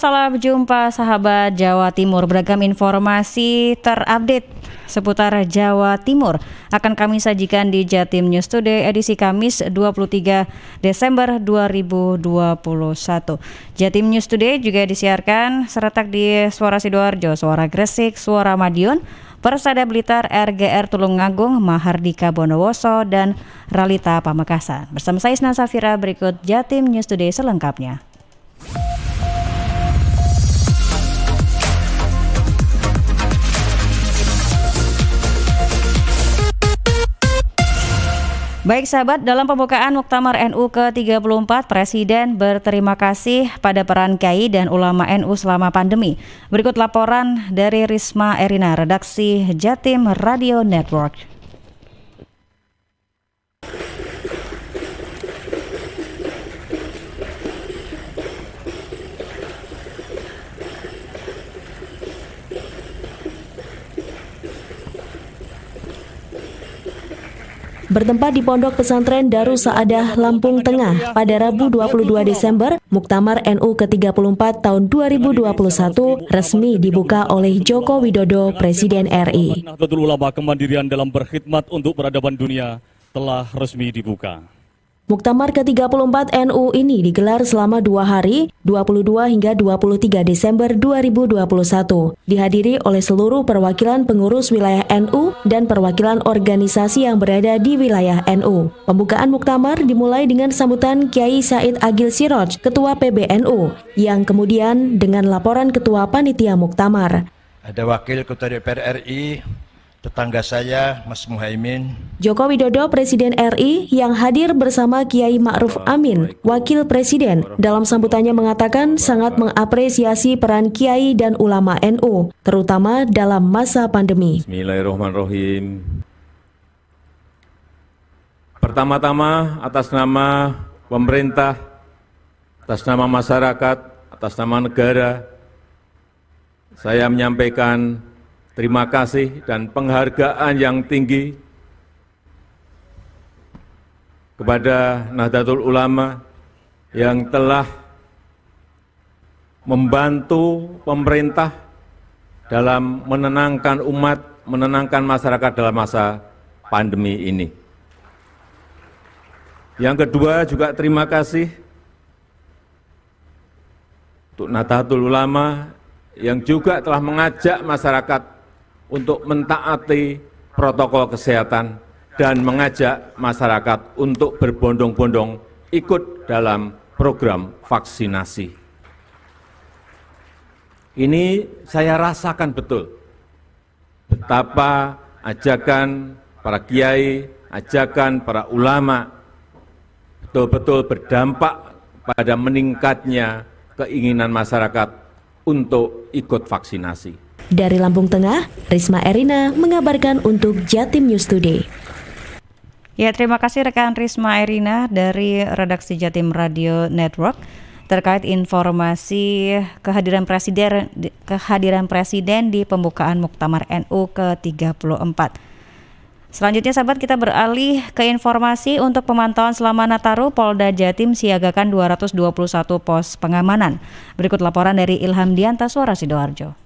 salam jumpa sahabat Jawa Timur. Beragam informasi terupdate seputar Jawa Timur akan kami sajikan di Jatim News Today edisi Kamis 23 Desember 2021. Jatim News Today juga disiarkan serentak di Suara Sidoarjo, Suara Gresik, Suara Madiun, Persada Blitar, RGR Tulungagung, Mahardika Bondowoso, dan Ralita Pamekasan. Bersama saya Isna Safira, berikut Jatim News Today selengkapnya. Baik sahabat, dalam pembukaan Muktamar NU ke-34, Presiden berterima kasih pada peran kiai dan ulama NU selama pandemi. Berikut laporan dari Risma Erina, redaksi Jatim Radio Network. Bertempat di Pondok Pesantren Darus Saadah, Lampung Tengah pada Rabu 22 Desember, Muktamar NU ke-34 tahun 2021 resmi dibuka oleh Joko Widodo, Presiden RI. Nahdlatul Ulama Kemandirian dalam berkhidmat untuk peradaban dunia telah resmi dibuka. Muktamar ke-34 NU ini digelar selama 2 hari, 22 hingga 23 Desember 2021. Dihadiri oleh seluruh perwakilan pengurus wilayah NU dan perwakilan organisasi yang berada di wilayah NU. Pembukaan Muktamar dimulai dengan sambutan Kiai Said Agil Siroj, Ketua PBNU, yang kemudian dengan laporan Ketua Panitia Muktamar. Ada Wakil Ketua DPR RI, tetangga saya, Mas Muhaimin. Joko Widodo, Presiden RI, yang hadir bersama Kiai Ma'ruf Amin, Wakil Presiden, dalam sambutannya mengatakan sangat mengapresiasi peran Kiai dan ulama NU, terutama dalam masa pandemi. Bismillahirrahmanirrahim. Pertama-tama, atas nama pemerintah, atas nama masyarakat, atas nama negara, saya menyampaikan terima kasih dan penghargaan yang tinggi kepada Nahdlatul Ulama yang telah membantu pemerintah dalam menenangkan umat, menenangkan masyarakat dalam masa pandemi ini. Yang kedua juga terima kasih untuk Nahdlatul Ulama yang juga telah mengajak masyarakat untuk mentaati protokol kesehatan dan mengajak masyarakat untuk berbondong-bondong ikut dalam program vaksinasi. Ini saya rasakan betul betapa ajakan para kiai, ajakan para ulama betul-betul berdampak pada meningkatnya keinginan masyarakat untuk ikut vaksinasi. Dari Lampung Tengah, Risma Erina mengabarkan untuk Jatim News Today. Ya, terima kasih rekan Risma Erina dari redaksi Jatim Radio Network terkait informasi kehadiran Presiden di pembukaan Muktamar NU ke-34. Selanjutnya sahabat, kita beralih ke informasi untuk pemantauan selama Nataru. Polda Jatim siagakan 221 pos pengamanan. Berikut laporan dari Ilham Dianta, Suara Sidoarjo.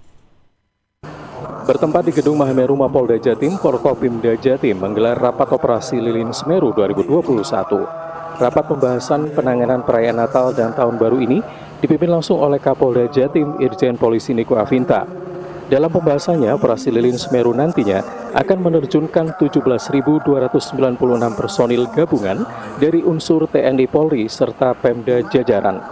Bertempat di Gedung Mahameru Mapolda Jatim, Forkopimda Jatim menggelar rapat operasi Lilin Semeru 2021. Rapat pembahasan penanganan perayaan Natal dan Tahun Baru ini dipimpin langsung oleh Kapolda Jatim Irjen Polisi Niko Afinta. Dalam pembahasannya, operasi Lilin Semeru nantinya akan menerjunkan 17.296 personil gabungan dari unsur TNI Polri serta Pemda jajaran.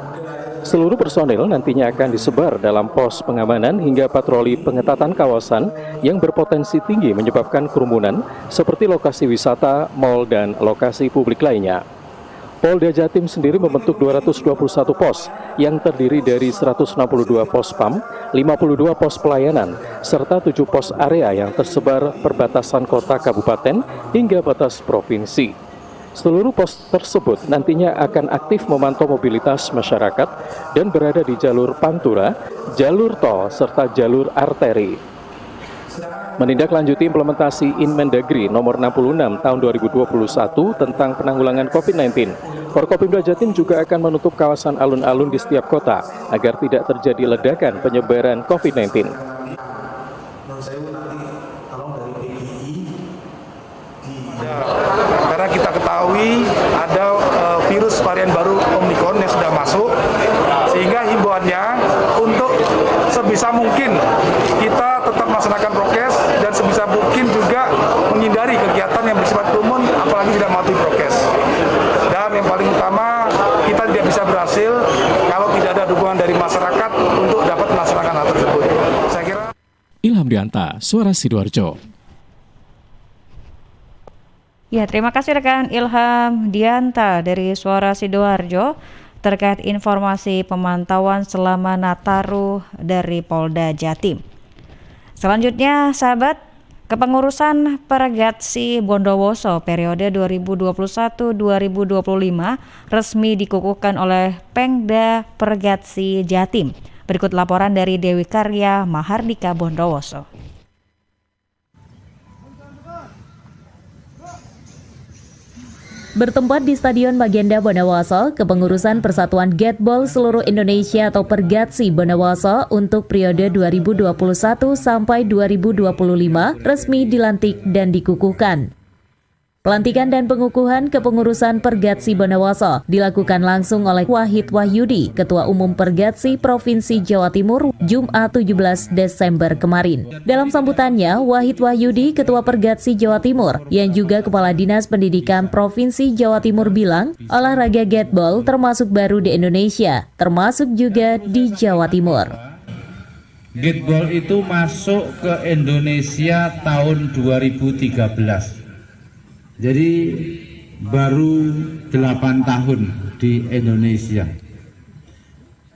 Seluruh personil nantinya akan disebar dalam pos pengamanan hingga patroli pengetatan kawasan yang berpotensi tinggi menyebabkan kerumunan seperti lokasi wisata, mal, dan lokasi publik lainnya. Polda Jatim sendiri membentuk 221 pos yang terdiri dari 162 pos PAM, 52 pos pelayanan, serta 7 pos area yang tersebar perbatasan kota kabupaten hingga batas provinsi. Seluruh pos tersebut nantinya akan aktif memantau mobilitas masyarakat dan berada di jalur pantura, jalur tol, serta jalur arteri. Menindaklanjuti implementasi Inmendagri nomor 66 tahun 2021 tentang penanggulangan COVID-19, Forkopimda Jatim juga akan menutup kawasan alun-alun di setiap kota agar tidak terjadi ledakan penyebaran COVID-19. Karena kita ketahui ada virus varian baru Omicron yang sudah masuk, sehingga himbauannya untuk sebisa mungkin kita tetap melaksanakan prokes dan sebisa mungkin juga menghindari kegiatan yang bersifat kerumun, apalagi tidak mematuhi prokes. Dan yang paling utama, kita tidak bisa berhasil kalau tidak ada dukungan dari masyarakat untuk dapat melaksanakan hal tersebut. Saya kira Ilham Dianta, Suara Sidoarjo. Ya, terima kasih rekan Ilham Dianta dari Suara Sidoarjo terkait informasi pemantauan selama Nataru dari Polda Jatim. Selanjutnya, sahabat, kepengurusan Pergatsi Bondowoso periode 2021-2025 resmi dikukuhkan oleh Pengda Pergatsi Jatim. Berikut laporan dari Dewi Karya Mahardika Bondowoso. Bertempat di Stadion Magenda Bondowoso, kepengurusan Persatuan Gateball Seluruh Indonesia atau Pergatsi Bondowoso untuk periode 2021 sampai 2025 resmi dilantik dan dikukuhkan. Pelantikan dan pengukuhan kepengurusan Pergatsi Bondowoso dilakukan langsung oleh Wahid Wahyudi, Ketua Umum Pergatsi Provinsi Jawa Timur, Jumat 17 Desember kemarin. Dalam sambutannya, Wahid Wahyudi, Ketua Pergatsi Jawa Timur, yang juga Kepala Dinas Pendidikan Provinsi Jawa Timur bilang, olahraga gateball termasuk baru di Indonesia, termasuk juga di Jawa Timur. Gateball itu masuk ke Indonesia tahun 2013. Jadi baru 8 tahun di Indonesia.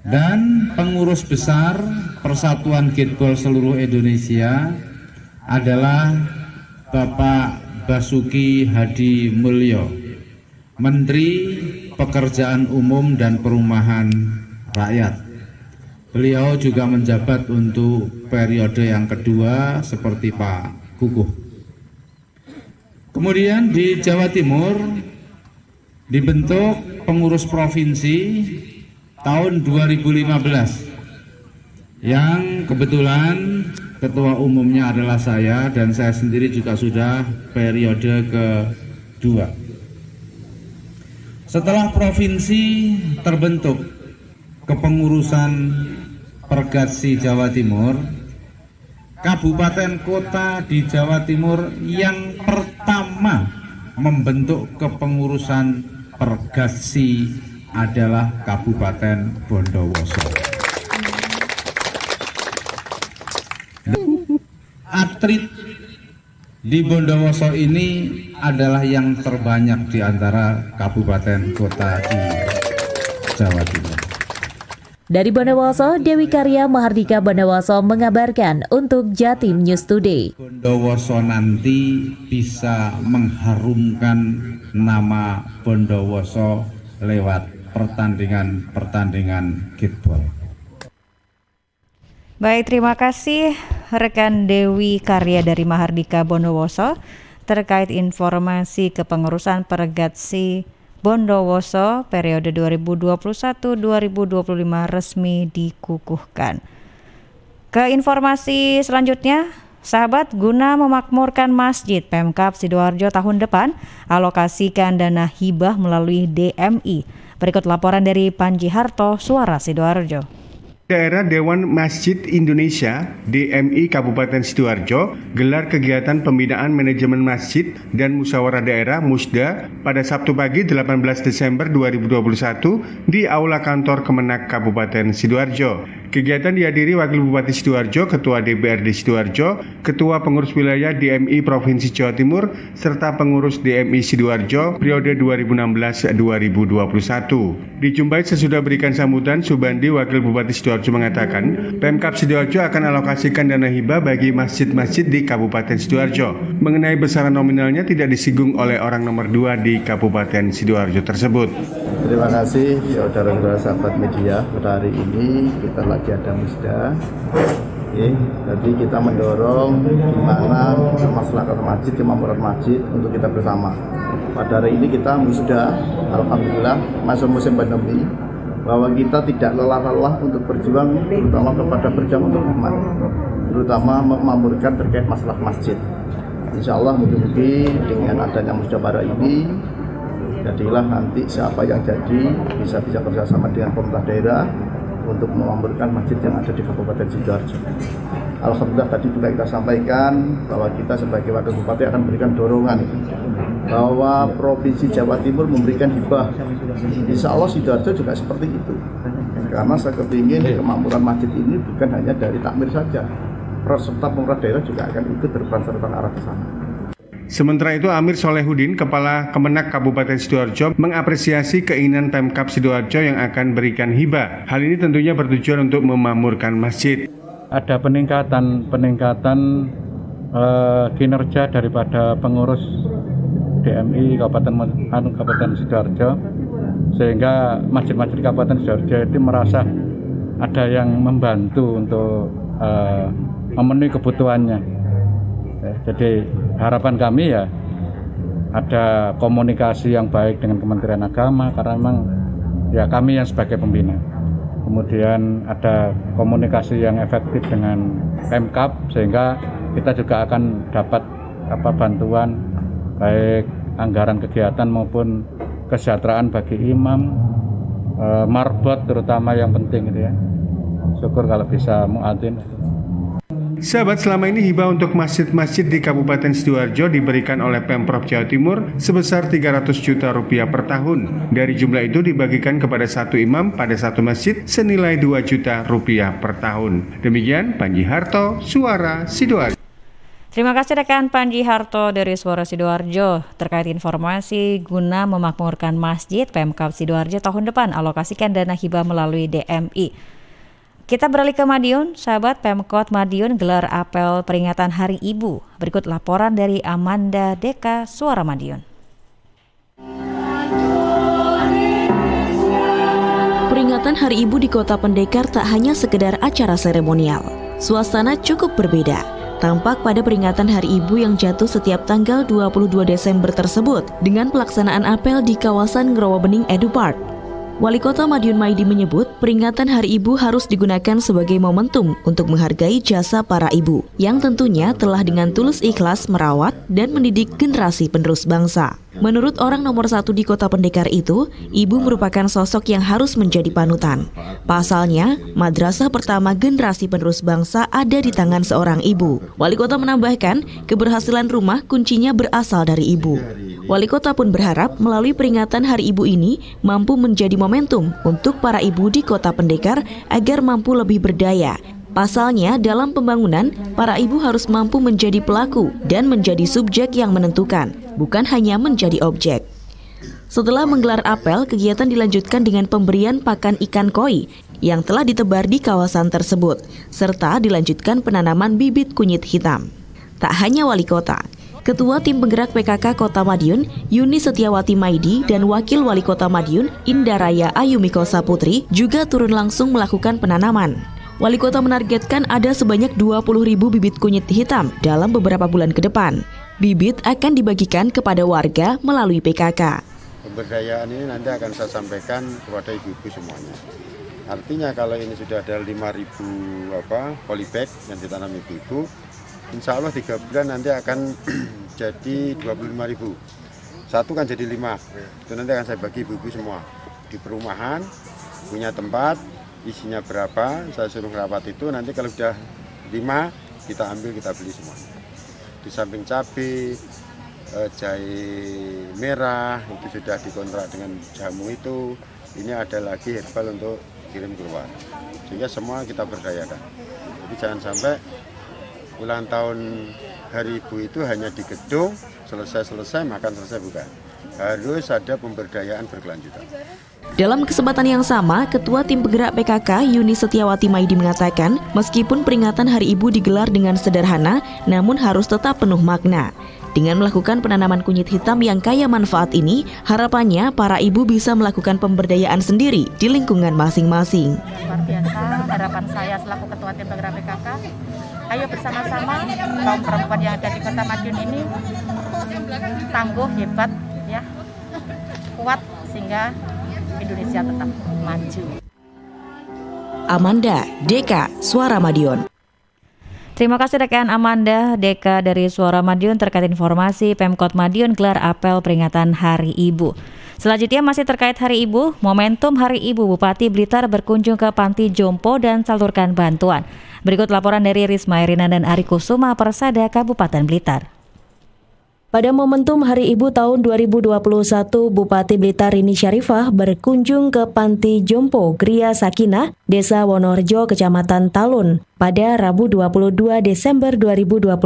Dan pengurus besar Persatuan Gateball Seluruh Indonesia adalah Bapak Basuki Hadi Mulyo, Menteri Pekerjaan Umum dan Perumahan Rakyat. Beliau juga menjabat untuk periode yang kedua seperti Pak Kukuh. Kemudian di Jawa Timur dibentuk pengurus provinsi tahun 2015 yang kebetulan ketua umumnya adalah saya dan saya sendiri juga sudah periode kedua. Setelah provinsi terbentuk kepengurusan Pergatsi Jawa Timur, kabupaten kota di Jawa Timur yang pertama membentuk kepengurusan Pergatsi adalah Kabupaten Bondowoso. Atlet di Bondowoso ini adalah yang terbanyak di antara kabupaten kota di Jawa Timur. Dari Bondowoso, Dewi Karya Mahardika Bondowoso mengabarkan untuk Jatim News Today. Bondowoso nanti bisa mengharumkan nama Bondowoso lewat pertandingan gateball. Baik, terima kasih rekan Dewi Karya dari Mahardika Bondowoso terkait informasi kepengurusan Pergatsi Bondowoso periode 2021-2025 resmi dikukuhkan. Ke informasi selanjutnya, sahabat, guna memakmurkan masjid, Pemkab Sidoarjo tahun depan alokasikan dana hibah melalui DMI. Berikut laporan dari Panji Harto, Suara Sidoarjo. Daerah Dewan Masjid Indonesia (DMI) Kabupaten Sidoarjo gelar kegiatan pembinaan manajemen masjid dan musyawarah daerah (Musda) pada Sabtu pagi 18 Desember 2021 di Aula Kantor Kemenak Kabupaten Sidoarjo. Kegiatan dihadiri Wakil Bupati Sidoarjo, Ketua DPRD Sidoarjo, Ketua Pengurus Wilayah DMI Provinsi Jawa Timur, serta pengurus DMI Sidoarjo periode 2016-2021. Dijumpai sesudah berikan sambutan, Subandi, Wakil Bupati Sidoarjo mengatakan, Pemkab Sidoarjo akan alokasikan dana hibah bagi masjid-masjid di Kabupaten Sidoarjo. Mengenai besaran nominalnya tidak disinggung oleh orang nomor 2 di Kabupaten Sidoarjo tersebut. Terima kasih saudara-saudara sahabat media. Pada hari ini kita lagi ada musda Jadi kita mendorong gimana masyarakat masjid, kemakmuran masjid untuk kita bersama. Pada hari ini kita musda, alhamdulillah, masa musim pandemi, bahwa kita tidak lelah-lelah untuk berjuang, terutama kepada berjuang untuk umat, terutama memakmurkan terkait masalah masjid. Insya Allah mudah-mudahan dengan adanya musyawarah ini, jadilah nanti siapa yang jadi bisa kerjasama dengan pemerintah daerah untuk memakmurkan masjid yang ada di Kabupaten Sidoarjo. Alhamdulillah tadi juga kita sampaikan bahwa kita sebagai wakil bupati akan memberikan dorongan bahwa Provinsi Jawa Timur memberikan hibah. Insya Allah Sidoarjo juga seperti itu. Karena saya kepingin kemakmuran masjid ini bukan hanya dari takmir saja, peserta pemerintah daerah juga akan ikut berperan serta arah ke sana. Sementara itu, Amir Solehudin, Kepala Kemenak Kabupaten Sidoarjo, mengapresiasi keinginan Pemkab Sidoarjo yang akan berikan hibah. Hal ini tentunya bertujuan untuk memakmurkan masjid. Ada peningkatan kinerja daripada pengurus DMI Kabupaten Sidoarjo, sehingga masjid-masjid Kabupaten Sidoarjo itu merasa ada yang membantu untuk memenuhi kebutuhannya. Jadi harapan kami ya ada komunikasi yang baik dengan Kementerian Agama, karena memang ya kami yang sebagai pembina. Kemudian ada komunikasi yang efektif dengan Pemkab, sehingga kita juga akan dapat bantuan baik anggaran kegiatan maupun kesejahteraan bagi imam, marbot terutama yang penting gitu ya. Syukur kalau bisa muadzin. Sahabat, selama ini hibah untuk masjid-masjid di Kabupaten Sidoarjo diberikan oleh Pemprov Jawa Timur sebesar 300 juta rupiah per tahun. Dari jumlah itu dibagikan kepada satu imam pada satu masjid senilai 2 juta rupiah per tahun. Demikian Panji Harto, Suara Sidoarjo. Terima kasih rekan Panji Harto dari Suara Sidoarjo. Terkait informasi guna memakmurkan masjid, Pemkab Sidoarjo tahun depan alokasikan dana hibah melalui DMI. Kita beralih ke Madiun, sahabat. Pemkot Madiun gelar apel peringatan Hari Ibu. Berikut laporan dari Amanda Deka, Suara Madiun. Peringatan Hari Ibu di Kota Pendekar tak hanya sekedar acara seremonial. Suasana cukup berbeda. Tampak pada peringatan Hari Ibu yang jatuh setiap tanggal 22 Desember tersebut dengan pelaksanaan apel di kawasan Ngrowobening Edu Park. Wali Kota Madiun Maidi menyebut peringatan Hari Ibu harus digunakan sebagai momentum untuk menghargai jasa para ibu yang tentunya telah dengan tulus ikhlas merawat dan mendidik generasi penerus bangsa. Menurut orang nomor 1 di Kota Pendekar itu, ibu merupakan sosok yang harus menjadi panutan. Pasalnya, madrasah pertama generasi penerus bangsa ada di tangan seorang ibu. Wali Kota menambahkan, keberhasilan rumah kuncinya berasal dari ibu. Wali Kota pun berharap melalui peringatan Hari Ibu ini mampu menjadi momentum untuk para ibu di Kota Pendekar agar mampu lebih berdaya. Pasalnya, dalam pembangunan, para ibu harus mampu menjadi pelaku dan menjadi subjek yang menentukan, bukan hanya menjadi objek. Setelah menggelar apel, kegiatan dilanjutkan dengan pemberian pakan ikan koi yang telah ditebar di kawasan tersebut, serta dilanjutkan penanaman bibit kunyit hitam. Tak hanya wali kota, Ketua Tim Penggerak PKK Kota Madiun, Yuni Setiawati Maidi, dan Wakil Wali Kota Madiun, Indaraya Ayumiko Saputri, juga turun langsung melakukan penanaman. Wali Kota menargetkan ada sebanyak 20.000 bibit kunyit hitam dalam beberapa bulan ke depan. Bibit akan dibagikan kepada warga melalui PKK. Pemberdayaan ini nanti akan saya sampaikan kepada ibu-ibu semuanya. Artinya kalau ini sudah ada 5.000 polybag yang ditanam ibu-ibu, insya Allah 3 bulan nanti akan jadi 25.000. Satu kan jadi 5. Itu nanti akan saya bagi ibu-ibu semua. Di perumahan, punya tempat, isinya berapa, saya suruh rapat itu, nanti kalau sudah 5, kita ambil, kita beli semua. Di samping cabai, jahe merah, itu sudah dikontrak dengan jamu itu, ini ada lagi herbal untuk kirim keluar. Sehingga semua kita berdayakan. Jadi jangan sampai ulang tahun Hari Ibu itu hanya di gedung, selesai makan selesai, bukan. Harus ada pemberdayaan berkelanjutan. Dalam kesempatan yang sama, Ketua Tim Penggerak PKK Yuni Setiawati Maidi mengatakan, meskipun peringatan Hari Ibu digelar dengan sederhana, namun harus tetap penuh makna. Dengan melakukan penanaman kunyit hitam yang kaya manfaat ini, harapannya para ibu bisa melakukan pemberdayaan sendiri di lingkungan masing-masing. Luar biasa, harapan saya selaku Ketua Tim Penggerak PKK Ayo bersama-sama kaum perempuan yang ada di Kota Madiun ini tangguh, hebat, ya, kuat sehingga Indonesia tetap maju. Amanda, Deka, Suara Madiun. Terima kasih rekan Amanda, Deka dari Suara Madiun terkait informasi Pemkot Madiun gelar apel peringatan Hari Ibu. Selanjutnya masih terkait Hari Ibu, momentum Hari Ibu Bupati Blitar berkunjung ke Panti Jompo dan salurkan bantuan. Berikut laporan dari Risma Irina dan Ari Kusuma, Persada Kabupaten Blitar. Pada momentum Hari Ibu tahun 2021, Bupati Blitar Rini Syarifah berkunjung ke Panti Jompo Gria Sakinah, Desa Wonorejo, Kecamatan Talun, pada Rabu 22 Desember 2021.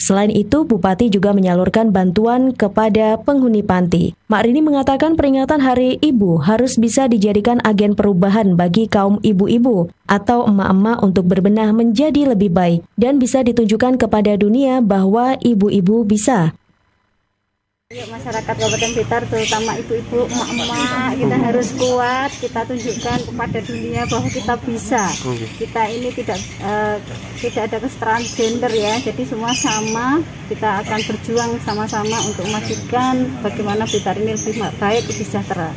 Selain itu, Bupati juga menyalurkan bantuan kepada penghuni panti. Mak Rini mengatakan peringatan Hari Ibu harus bisa dijadikan agen perubahan bagi kaum ibu-ibu atau emak-emak untuk berbenah menjadi lebih baik dan bisa ditunjukkan kepada dunia bahwa ibu-ibu bisa. Yuk masyarakat Kabupaten Blitar, terutama ibu-ibu, emak-emak, kita harus kuat, kita tunjukkan kepada dunia bahwa kita bisa. Kita ini tidak ada kesetaraan gender ya, jadi semua sama, kita akan berjuang sama-sama untuk memastikan bagaimana Blitar ini lebih baik, lebih sejahtera.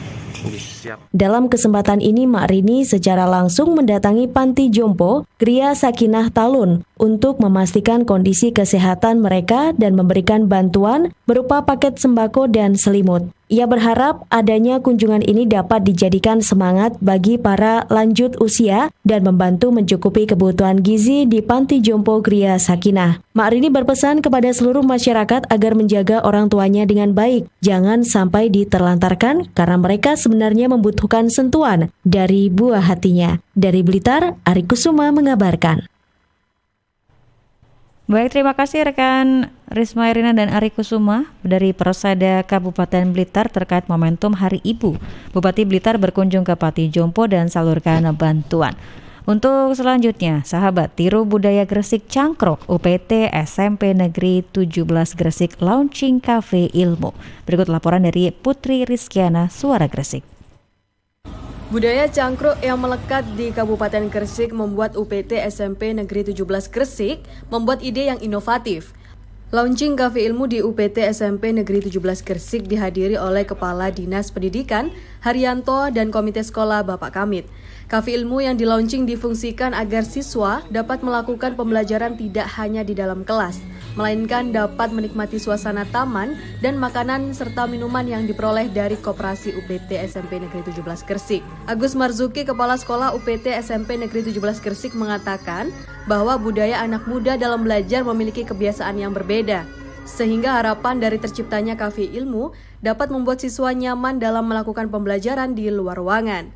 Dalam kesempatan ini, Mak Rini secara langsung mendatangi Panti Jompo Gria Sakinah Talun untuk memastikan kondisi kesehatan mereka dan memberikan bantuan berupa paket sembako dan selimut. Ia berharap adanya kunjungan ini dapat dijadikan semangat bagi para lanjut usia dan membantu mencukupi kebutuhan gizi di Panti Jompo Gria Sakinah. Mak Rini berpesan kepada seluruh masyarakat agar menjaga orang tuanya dengan baik. Jangan sampai diterlantarkan karena mereka sebenarnya membutuhkan sentuhan dari buah hatinya. Dari Blitar, Ari Kusuma mengabarkan. Baik, terima kasih rekan Risma Irina dan Ari Kusuma dari Persada Kabupaten Blitar terkait momentum Hari Ibu. Bupati Blitar berkunjung ke Panti Jompo dan salurkan bantuan. Untuk selanjutnya, sahabat, Tiru Budaya Gresik Cangkrok, UPT SMP Negeri 17 Gresik launching Cafe Ilmu. Berikut laporan dari Putri Rizkiana, Suara Gresik. Budaya cangkruk yang melekat di Kabupaten Gresik membuat UPT SMP Negeri 17 Gresik membuat ide yang inovatif. Launching Cafe Ilmu di UPT SMP Negeri 17 Gresik dihadiri oleh Kepala Dinas Pendidikan Haryanto dan Komite Sekolah Bapak Kamit. Cafe Ilmu yang dilaunching difungsikan agar siswa dapat melakukan pembelajaran tidak hanya di dalam kelas, melainkan dapat menikmati suasana taman dan makanan serta minuman yang diperoleh dari Koperasi UPT SMP Negeri 17 Gresik. Agus Marzuki, Kepala Sekolah UPT SMP Negeri 17 Gresik mengatakan bahwa budaya anak muda dalam belajar memiliki kebiasaan yang berbeda, sehingga harapan dari terciptanya Cafe Ilmu dapat membuat siswa nyaman dalam melakukan pembelajaran di luar ruangan.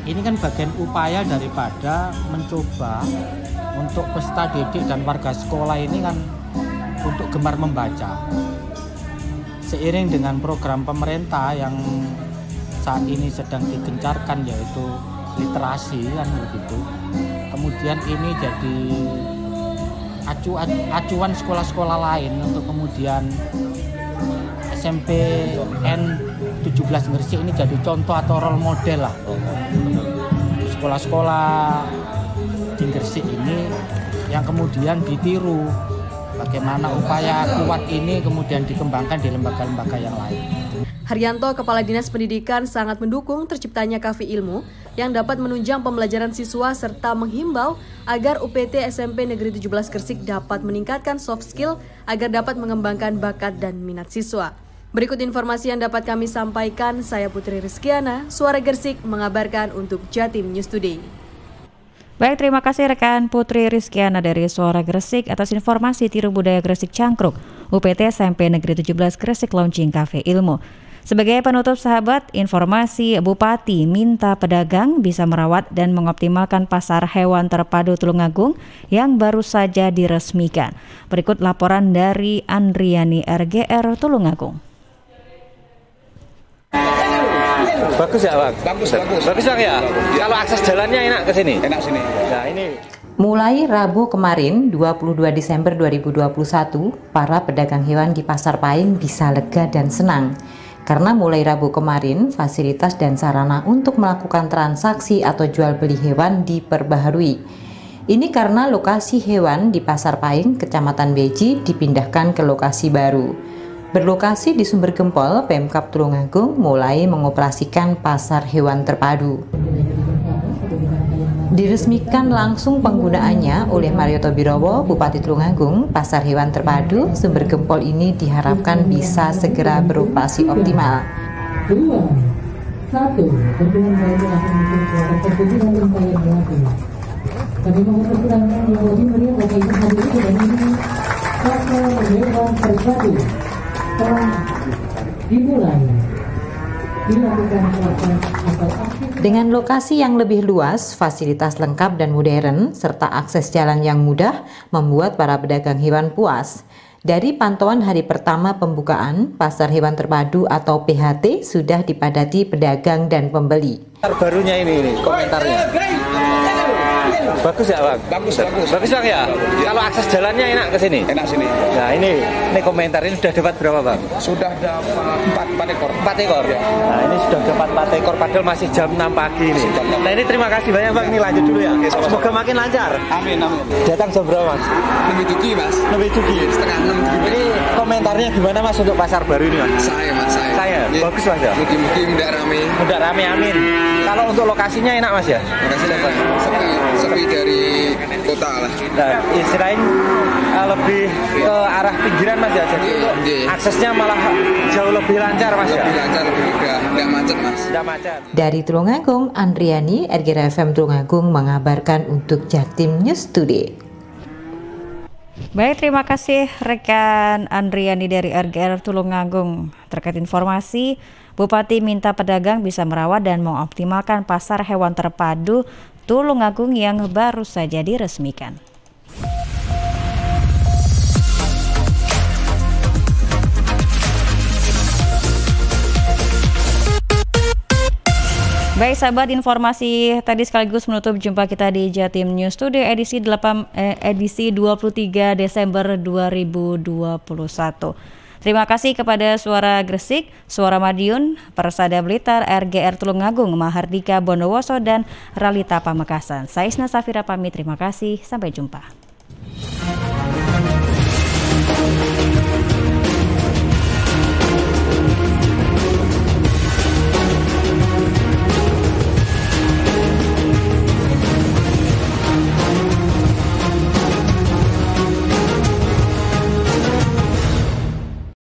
Ini kan bagian upaya daripada mencoba untuk peserta didik dan warga sekolah ini kan untuk gemar membaca. Seiring dengan program pemerintah yang saat ini sedang digencarkan yaitu literasi kan begitu. Kemudian ini jadi acuan sekolah-sekolah lain untuk kemudian SMP N17 Gresik ini jadi contoh atau role model lah. Sekolah-sekolah di Gresik ini yang kemudian ditiru bagaimana upaya kuat ini kemudian dikembangkan di lembaga-lembaga yang lain. Haryanto, Kepala Dinas Pendidikan, sangat mendukung terciptanya Cafe Ilmu yang dapat menunjang pembelajaran siswa serta menghimbau agar UPT SMP Negeri 17 Gresik dapat meningkatkan soft skill agar dapat mengembangkan bakat dan minat siswa. Berikut informasi yang dapat kami sampaikan, saya Putri Rizkiana, Suara Gresik mengabarkan untuk Jatim News Today. Baik, terima kasih rekan Putri Rizkiana dari Suara Gresik atas informasi Tiru Budaya Gresik Cangkruk, UPT SMP Negeri 17 Gresik launching Cafe Ilmu. Sebagai penutup sahabat, informasi Bupati minta pedagang bisa merawat dan mengoptimalkan pasar hewan terpadu Tulungagung yang baru saja diresmikan. Berikut laporan dari Andriani RGR Tulungagung. Bagus ya, Bang? Bagus, Bang ya? Kalau akses jalannya enak ke sini? Enak sini. Nah, ini. Mulai Rabu kemarin, 22 Desember 2021, para pedagang hewan di Pasar Pahing bisa lega dan senang. Karena mulai Rabu kemarin, fasilitas dan sarana untuk melakukan transaksi atau jual beli hewan diperbaharui. Ini karena lokasi hewan di Pasar Paing, Kecamatan Beji dipindahkan ke lokasi baru. Berlokasi di Sumber Gempol, Pemkab Tulungagung mulai mengoperasikan pasar hewan terpadu. Diresmikan langsung penggunaannya oleh Mario Tobirowo, Bupati Tulungagung, pasar hewan terpadu Sumber Gempol ini diharapkan bisa segera beroperasi optimal. 2, 1, berjalan baik akan terjadi upaya melakukan. Kami mohon persilakan yang lebih meriah Bapak Ibu hadirin dan ini pasar hewan terpadu telah dimulai. Dengan lokasi yang lebih luas, fasilitas lengkap dan modern, serta akses jalan yang mudah, membuat para pedagang hewan puas. Dari pantauan hari pertama pembukaan, Pasar Hewan Terpadu atau PHT sudah dipadati pedagang dan pembeli. Barunya ini komentarnya. Bagus ya Bang? Bagus Bang ya? Kalau akses jalannya enak ke sini? Enak sini. Nah ini komentar ini sudah dapat berapa Bang? Sudah dapat 4 ekor. 4 ekor? Ya. Nah ini sudah dapat 4 ekor padahal masih jam 6 pagi ini. Nah ini terima kasih banyak Bang, ini lanjut dulu ya. Semoga makin lancar. Amin. Datang jam berapa Mas? Lebih cuki Mas. Lebih cuki? Setengah 6. Ini komentarnya gimana Mas untuk pasar baru ini Mas? Saya. Bagus Mas ya? Mungkin tidak rame. Tidak rame, amin. Kalau untuk lokasinya enak Mas ya? Lokasinya sepi dari kota lah. Nah, istilahnya lebih ke arah pinggiran Mas ya. Jadi aksesnya malah jauh lebih lancar Mas ya. Lebih lancar, lebih mudah, nggak macet Mas. Nggak macet. Dari Tulungagung, Andriani, RGR FM Tulungagung mengabarkan untuk Jatim News Today. Baik, terima kasih rekan Andriani dari RGR Tulungagung. Terkait informasi, Bupati minta pedagang bisa merawat dan mengoptimalkan pasar hewan terpadu Tulungagung yang baru saja diresmikan. Baik sahabat, informasi tadi sekaligus menutup jumpa kita di Jatim News Today edisi 23 Desember 2021. Terima kasih kepada Suara Gresik, Suara Madiun, Persada Blitar, RGR Tulungagung, Mahardika Bondowoso, dan Ralita Pamekasan. Saya Isna Safira pamit, terima kasih, sampai jumpa.